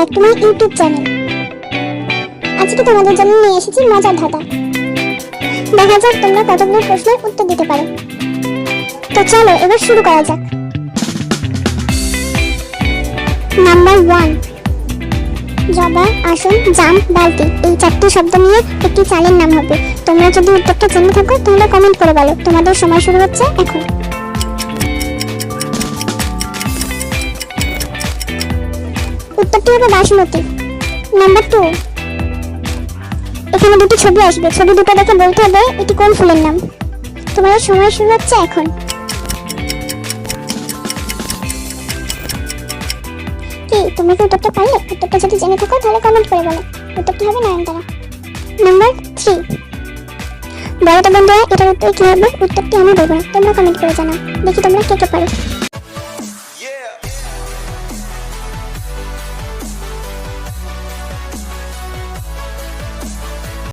Back to my YouTube channel. আজকে তোমাদের জন্য নিয়ে এসেছি মজার ধাঁধা। দেখা যাক তোমরা কতগুলো প্রশ্নের উত্তর দিতে পারো। তো চলো এবার শুরু করা যাক। নাম্বার 1, জবা, আসন, জাম, বালতি, এই চারটি শব্দ নিয়ে একটি চালের নাম হবে। তোমরা যদি উত্তরটা জেনে থাকো তোমরা কমেন্ট করে বলো। তোমাদের সময় শুরু হচ্ছে এখন। উত্তরটি হবে বাসমতি। নাম্বার 2, এখানে দুটি ছবি আসবে, ছবি দুটো দেখে বলতে হবে এটি কোন ফুলের নাম। তোমাদের সময় শুরু হচ্ছে এখন। কি তোমরা কি উত্তরটা পারলে? উত্তরটা যদি জেনে থাকো তাহলে কমেন্ট করে বলো। উত্তরটি হবে নয়নতারা। নাম্বার 3, বলো তো বন্ধুরা এটার উত্তর কি হবে? উত্তরটি আমি বলবো না, তোমরা কমেন্ট করে জানাও। দেখি তোমরা কে কে পারো।